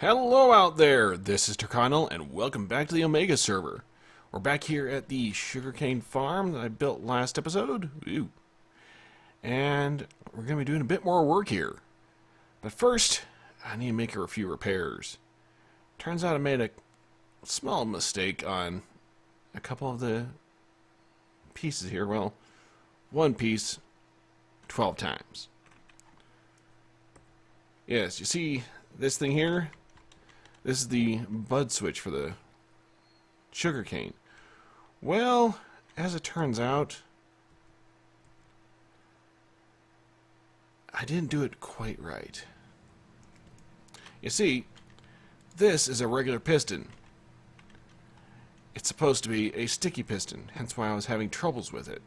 Hello out there, this is Terkanil, and welcome back to the Omega server. We're back here at the sugarcane farm that I built last episode. Ooh. And we're going to be doing a bit more work here. But first, I need to make a few repairs. Turns out I made a small mistake on a couple of the pieces here. Well, one piece 12 times. Yes, you see this thing here? This is the bud switch for the sugarcane. Well, as it turns out, I didn't do it quite right. You see, this is a regular piston. It's supposed to be a sticky piston, hence why I was having troubles with it.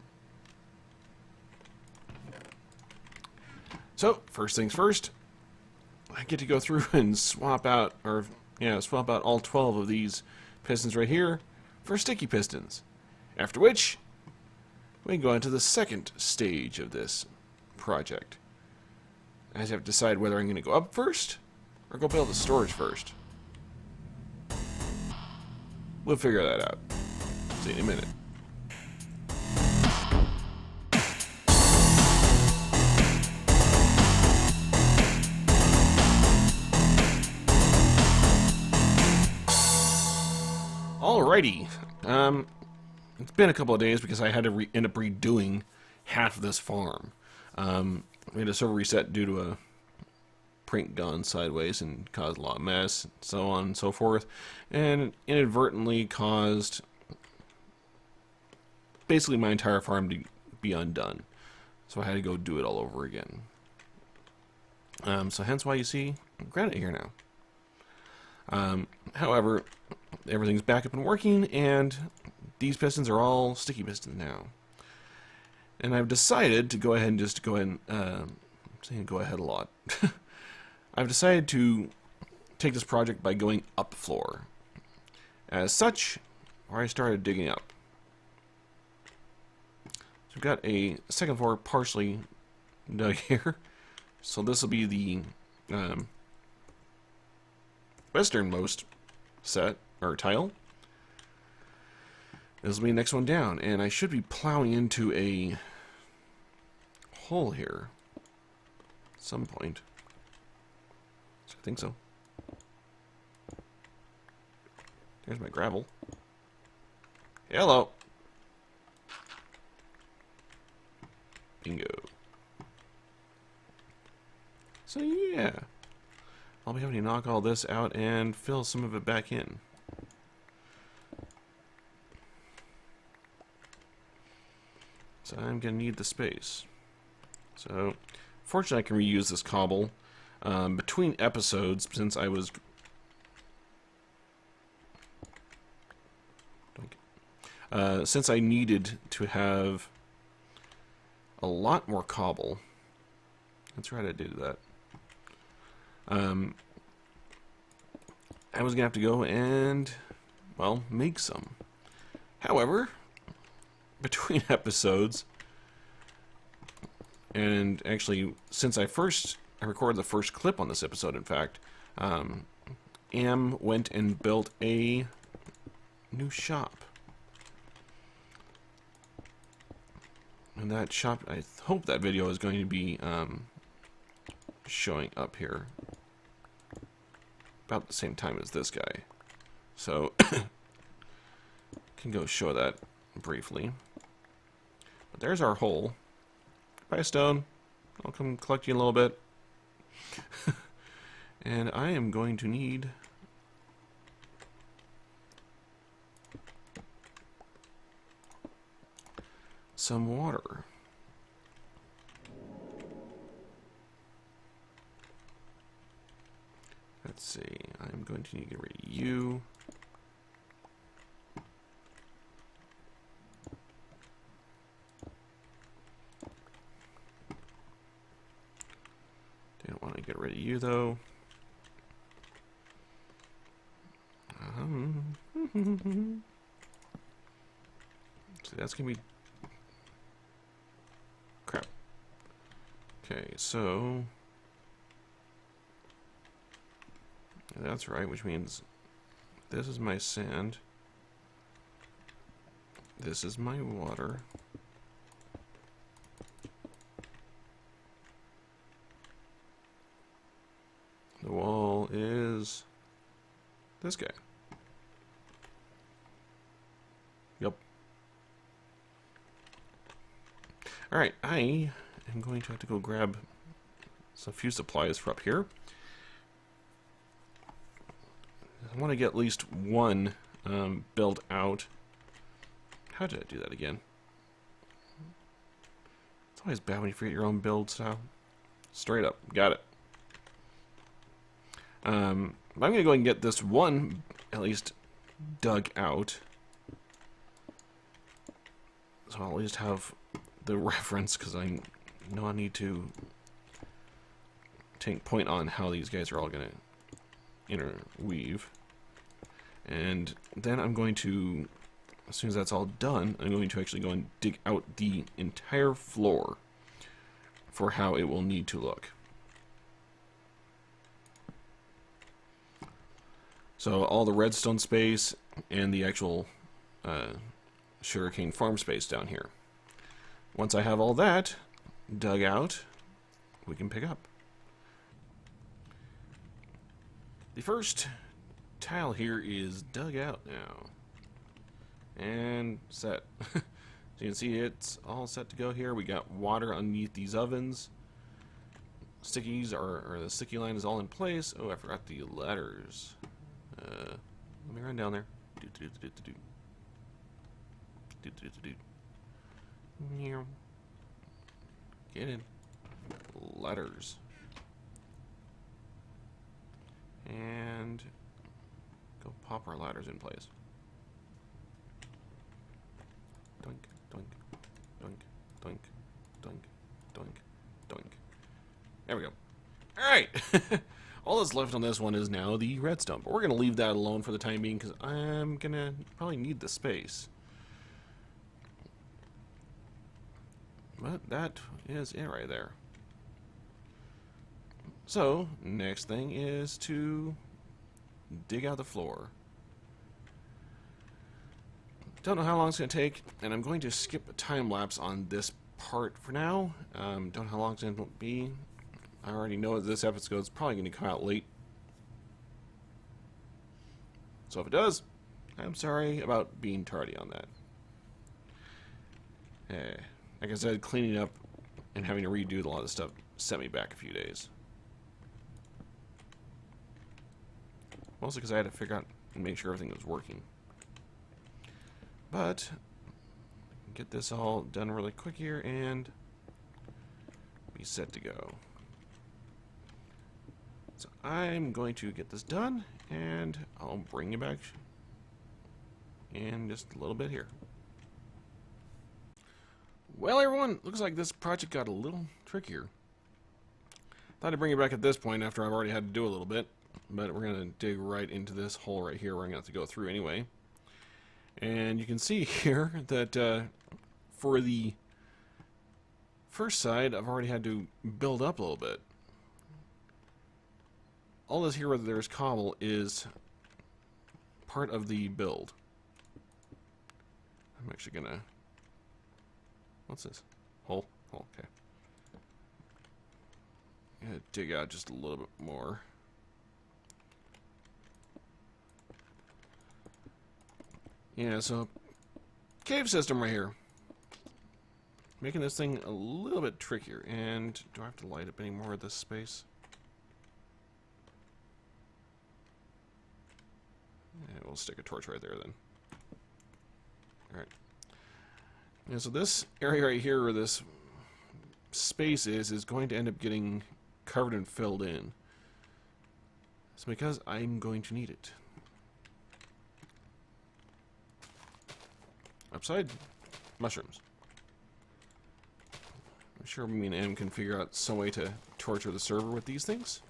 So, first things first, I get to go through and swap out all 12 of these pistons right here for sticky pistons. After which, we can go into the second stage of this project. I just have to decide whether I'm going to go up first or go build the storage first. We'll figure that out. See you in a minute. Alrighty, it's been a couple of days because I had to end up redoing half of this farm. We had a server reset due to a print gone sideways and caused a lot of mess, so on and so forth, and inadvertently caused basically my entire farm to be undone. So I had to go do it all over again. So hence why you see Granite here now. However, everything's back up and working, and these pistons are all sticky pistons now. And I've decided to go ahead and I'm saying go ahead a lot. I've decided to take this project by going up floor. As such, where I started digging up. So we've got a second floor partially dug here. So this will be the westernmost set or tile. This will be the next one down, and I should be plowing into a hole here at some point. So I think so. There's my gravel. Hello. Bingo. So yeah, I'll be having to knock all this out and fill some of it back in. So I'm going to need the space. So, fortunately I can reuse this cobble between episodes since I was... since I needed to have a lot more cobble. That's right, I did that. I was going to have to go and, well, make some. However, between episodes, and actually, since I recorded the first clip on this episode, in fact, Am went and built a new shop. And that shop, I hope that video is going to be showing up here about the same time as this guy. So, can go show that briefly. But there's our hole. Goodbye, stone. I'll come collect you in a little bit. And I am going to need some water. Let's see. I'm going to need to get rid of you. Didn't want to get rid of you though. So that's gonna be crap. Okay, so That's right, which means this is my sand. This is my water. The wall is this guy. Yep. Alright, I am going to have to go grab a few supplies for up here. I want to get at least one build out. How did I do that again? It's always bad when you forget your own build style. Straight up. Got it. I'm going to go and get this one at least dug out. So I'll at least have the reference, because I know I need to take point on how these guys are all going to interweave. And then I'm going to, as soon as that's all done, I'm going to actually go and dig out the entire floor for how it will need to look. So all the redstone space and the actual sugarcane farm space down here. Once I have all that dug out, we can pick up. The first tile here is dug out now. And set. So you can see it's all set to go here. We got water underneath these ovens. Stickies or the sticky line is all in place. Oh, I forgot the ladders. Let me run down there. Get in. Ladders. And go pop our ladders in place. Doink, doink, doink, doink, doink, doink, doink. There we go. Alright! All that's left on this one is now the redstone. But we're going to leave that alone for the time being, because I'm going to probably need the space. But that is it right there. So, next thing is to dig out the floor. Don't know how long it's going to take, and I'm going to skip a time lapse on this part for now. Don't know how long it's going to be. I already know that this episode is probably going to come out late. So if it does, I'm sorry about being tardy on that. Like I said, cleaning up and having to redo a lot of stuff set me back a few days. Mostly because I had to figure out and make sure everything was working. But, get this all done really quick here and be set to go. So I'm going to get this done, and I'll bring you back in just a little bit here. Well, everyone, looks like this project got a little trickier. Thought I'd bring you back at this point after I've already had to do a little bit, but we're going to dig right into this hole right here where I'm going to have to go through anyway. And you can see here that for the first side, I've already had to build up a little bit. All this here where there's cobble is part of the build. I'm actually gonna... What's this? Hole? Hole, okay. I'm gonna dig out just a little bit more. Yeah, so cave system right here. Making this thing a little bit trickier. And do I have to light up any more of this space? Yeah, we'll stick a torch right there then. Alright. Yeah, so this area right here where this space is going to end up getting covered and filled in. It's because I'm going to need it. Upside, mushrooms. I'm sure me and Em can figure out some way to torture the server with these things.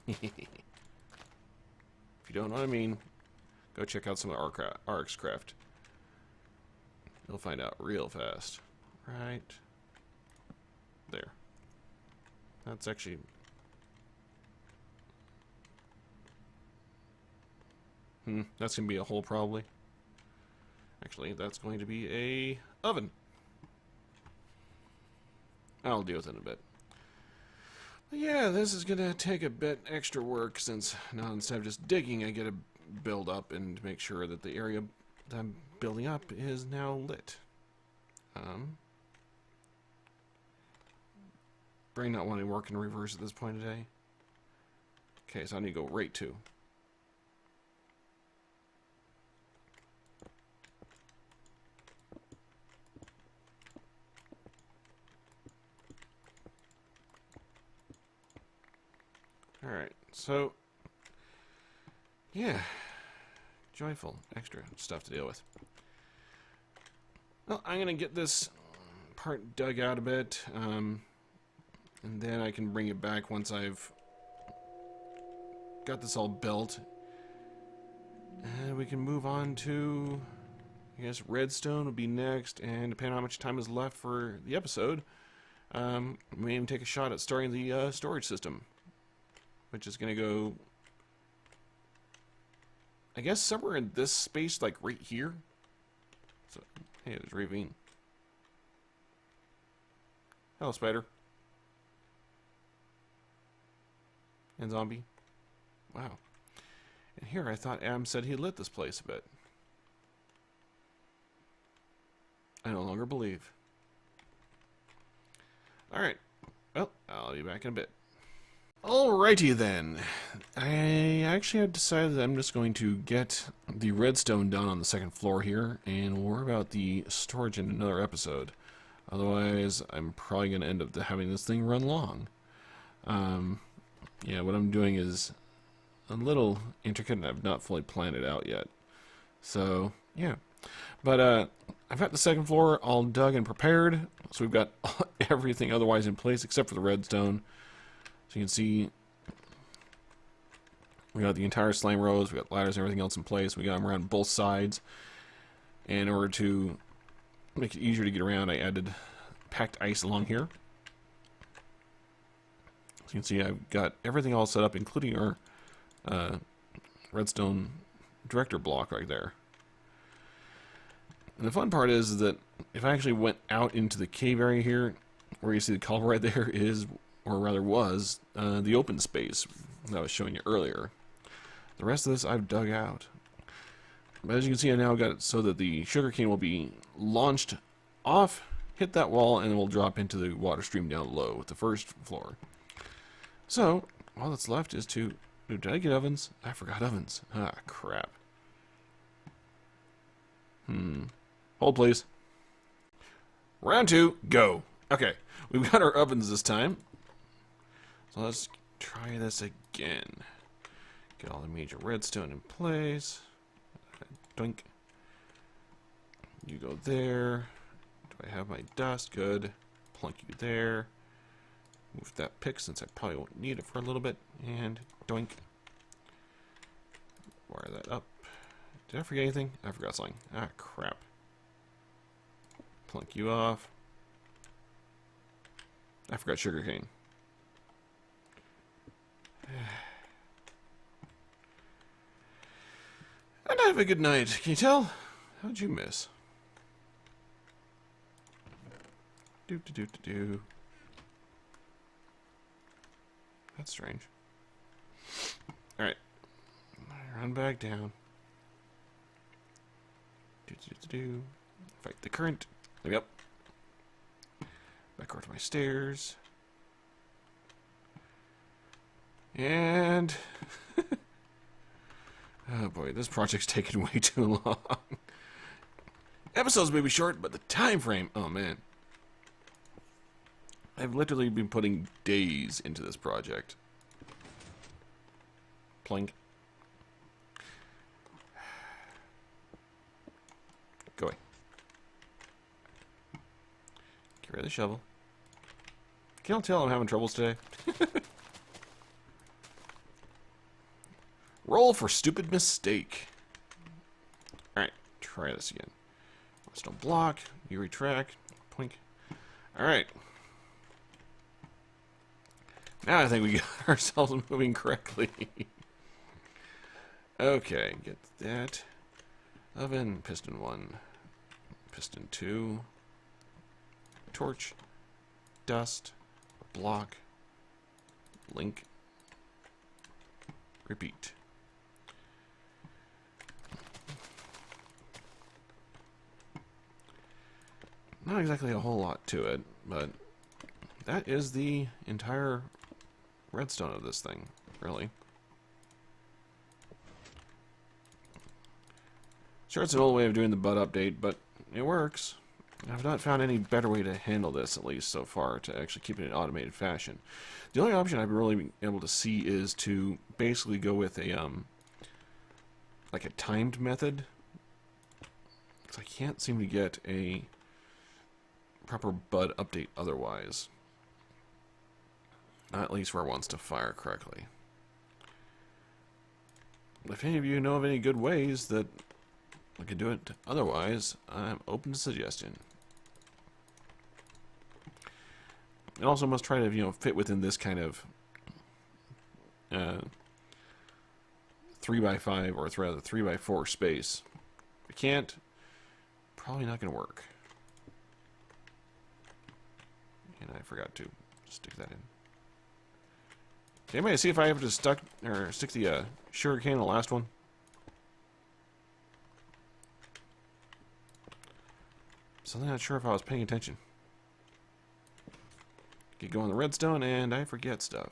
If you don't know what I mean, go check out some of RX Craft. You'll find out real fast. Right there. That's actually... That's going to be a hole, probably. Actually, that's going to be a oven. I'll deal with it in a bit. But yeah, this is going to take a bit extra work, since now instead of just digging, I get to build up and make sure that the area that I'm building up is now lit. Brain not wanting to work in reverse at this point today. Okay, so I need to go right to. Alright, so yeah, joyful, extra stuff to deal with. Well, I'm going to get this part dug out a bit, and then I can bring it back once I've got this all built. And we can move on to, I guess, redstone would be next, and depending on how much time is left for the episode, we may even take a shot at starting the storage system, which is going to go, I guess, somewhere in this space, like right here. So, hey, there's Ravine. Hello, spider. And zombie. Wow. And here I thought Adam said he lit this place a bit. I no longer believe. Alright. Well, I'll be back in a bit. Alrighty then. I actually have decided that I'm just going to get the redstone done on the second floor here, and we'll worry about the storage in another episode. Otherwise, I'm probably going to end up having this thing run long. Yeah, what I'm doing is a little intricate, and I've not fully planned it out yet. So, yeah. But I've got the second floor all dug and prepared, so we've got everything otherwise in place except for the redstone. So you can see we got the entire slime rows, we got ladders and everything else in place. We got them around both sides. And in order to make it easier to get around, I added packed ice along here. So you can see I've got everything all set up, including our redstone director block right there. And the fun part is that if I actually went out into the cave area here, where you see the color right there is, or rather was, the open space that I was showing you earlier. The rest of this I've dug out. But as you can see, I now got it so that the sugarcane will be launched off, hit that wall, and it will drop into the water stream down low with the first floor. So, all that's left is to... Did I get ovens? I forgot ovens. Ah, crap. Hold, please. Round 2, go. Okay, we've got our ovens this time. So let's try this again. Get all the major redstone in place. Doink. You go there. Do I have my dust? Good. Plunk you there. Move that pick since I probably won't need it for a little bit. And doink. Wire that up. Did I forget anything? I forgot something. Ah, crap. Plunk you off. I forgot sugarcane. And I have a good night. Can you tell? How'd you miss? Do. That's strange. Alright. Run back down. Do. Fight the current. There we go. Back over to my stairs. And... oh boy, this project's taking way too long. Episodes may be short, but the time frame... oh man. I've literally been putting days into this project. Plink. Go away. Get rid of the shovel. Can you tell I'm having troubles today? Roll for stupid mistake. Alright, try this again. Redstone block, you retract, plink. Alright. Now I think we got ourselves moving correctly. Okay, get that. Oven, piston 1, piston 2, torch, dust, block, link, repeat. Not exactly a whole lot to it, but that is the entire redstone of this thing, really. Sure, it's an old way of doing the bud update, but it works. I've not found any better way to handle this, at least so far, to actually keep it in an automated fashion. The only option I've really been able to see is to basically go with a, like a timed method. Because I can't seem to get a proper bud update otherwise. Not at least where it wants to fire correctly. If any of you know of any good ways that I could do it otherwise, I'm open to suggestion. It also must try to, fit within this kind of 3x5 or rather 3x4 space. If it can't, probably not going to work. And I forgot to stick that in. Okay, anybody see if I have to stick the sugar cane in the last one? Something not sure if I was paying attention. Get going the redstone and I forget stuff.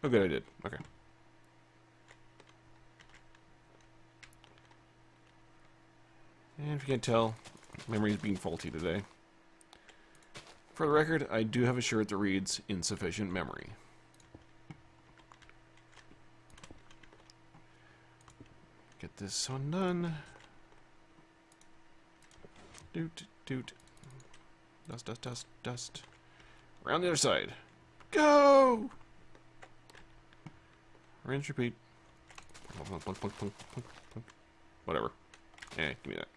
Oh good, I did. Okay. And if you can't tell, memory is being faulty today. For the record, I do have a shirt that reads insufficient memory. Get this one done. Doot, doot. Dust, dust, dust, dust. Around the other side. Go! Rinse, repeat. Plunk, plunk, plunk, plunk, plunk, plunk. Whatever. Eh, give me that.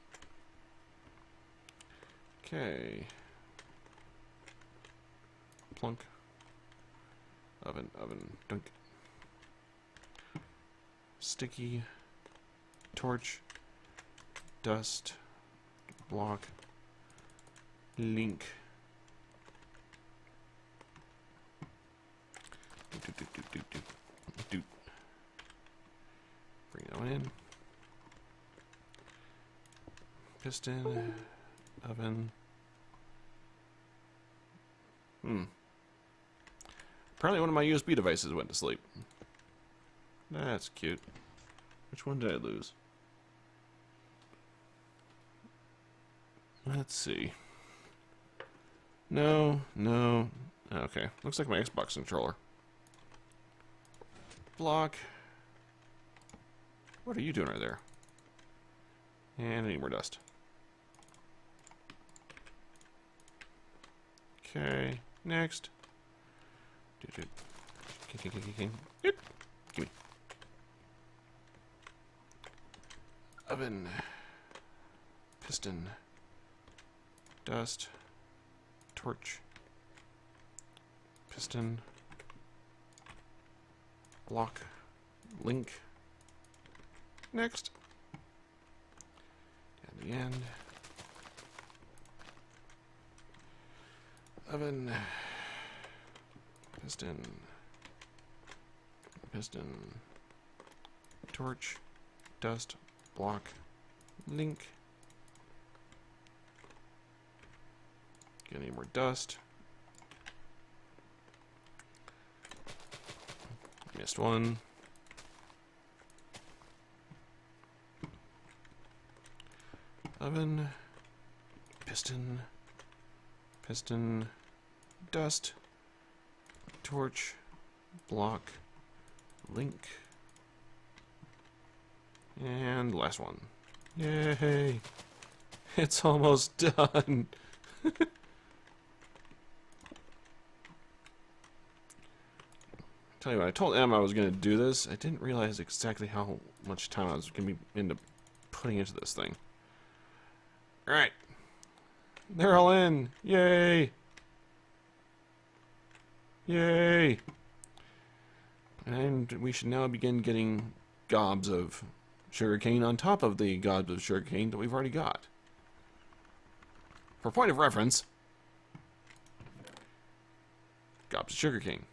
Okay. Plunk. Oven, oven, dunk. Sticky. Torch. Dust. Block. Link. Doot, doot, doot, doot, doot, doot. Bring that one in. Piston. Oven. Apparently one of my USB devices went to sleep. That's cute. Which one did I lose? Let's see. No, no. Okay. Looks like my Xbox controller. Block. What are you doing right there? And I need more dust. Okay. Next. Give me. Oven. Piston. Dust. Torch. Piston. Block. Link. Next. At the end. Oven. Piston. Piston. Torch. Dust. Block. Link. Get any more dust. Missed one. Oven. Piston. Piston. Dust. Torch. Block. Link. And last one. Yay! It's almost done! Tell you what, I told Em I was going to do this. I didn't realize exactly how much time I was going to be into putting into this thing. Alright. They're all in! Yay! Yay! And we should now begin getting gobs of sugarcane on top of the gobs of sugarcane that we've already got. For point of reference, gobs of sugarcane.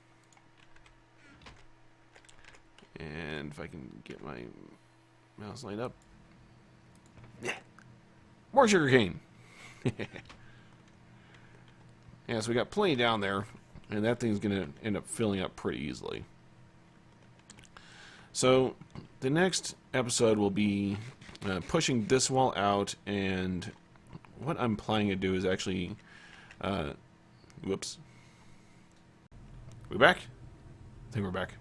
And if I can get my mouse lined up. Yeah. More sugarcane. Yeah, so we got plenty down there, and that thing's going to end up filling up pretty easily. So the next episode will be pushing this wall out, and what I'm planning to do is actually... whoops. We back? I think we're back.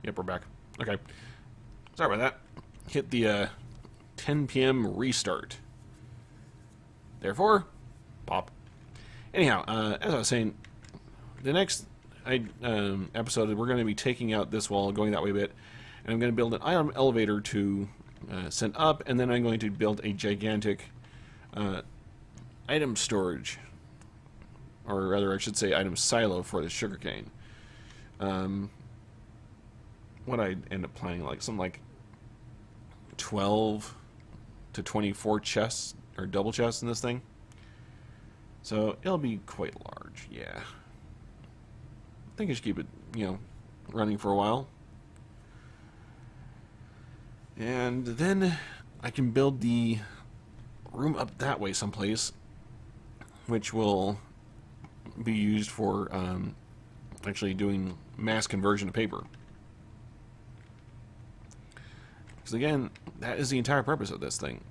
Yep, we're back. Okay. Sorry about that. Hit the 10 p.m. restart. Therefore, pop. Anyhow, as I was saying, the next episode, we're going to be taking out this wall, going that way a bit, and I'm going to build an item elevator to send up, and then I'm going to build a gigantic item storage, or rather, I should say, item silo for the sugarcane. What I end up planning, like something like 12 to 24 chests or double chests in this thing. So it'll be quite large, yeah. I think I should keep it, running for a while. And then I can build the room up that way someplace, which will be used for actually doing mass conversion to paper. Because again, that is the entire purpose of this thing.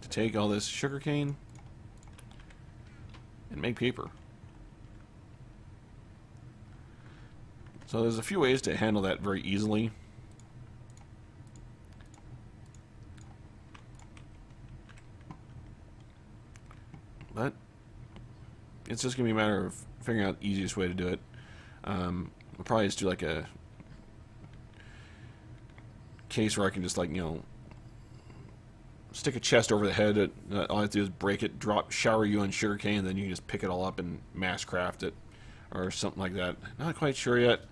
To take all this sugarcane and make paper. So there's a few ways to handle that very easily. But it's just going to be a matter of figuring out the easiest way to do it. We'll probably just do like a case where I can just stick a chest over the head. All I have to do is break it, shower you on sugarcane, and then you can just pick it all up and mass craft it, or something like that. Not quite sure yet.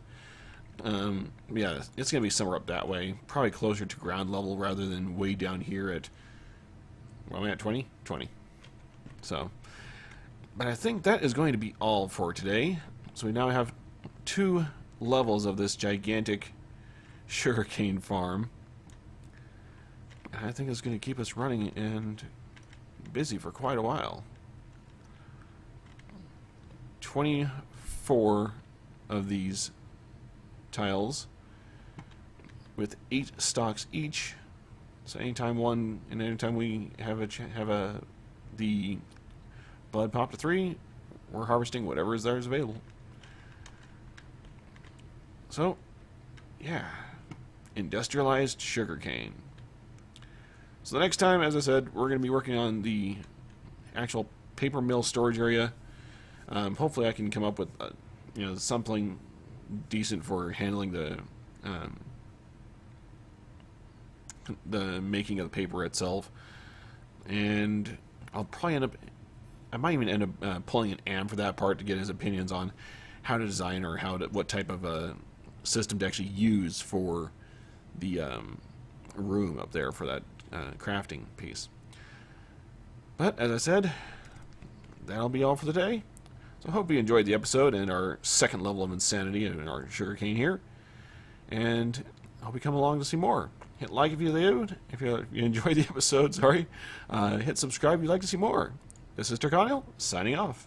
Yeah, it's going to be somewhere up that way. Probably closer to ground level rather than way down here at, well, I'm at 20? 20. So, but I think that is going to be all for today. So we now have 2 levels of this gigantic sugarcane farm. And I think it's going to keep us running and busy for quite a while. 24 of these tiles with 8 stocks each. So anytime we have the bud pop to 3, we're harvesting whatever is there is available. So, yeah, industrialized sugarcane. So the next time, as I said, we're going to be working on the actual paper mill storage area. Hopefully I can come up with something decent for handling the making of the paper itself. And I'll probably I might even end up pulling an AM for that part to get his opinions on how to design or what type of a system to actually use for the room up there for that crafting piece. But as I said, that'll be all for today. So I hope you enjoyed the episode and our second level of insanity in our sugarcane here. And I hope you come along to see more. Hit like if you do. If you enjoyed the episode, sorry. Hit subscribe if you'd like to see more. This is Terkanil, signing off.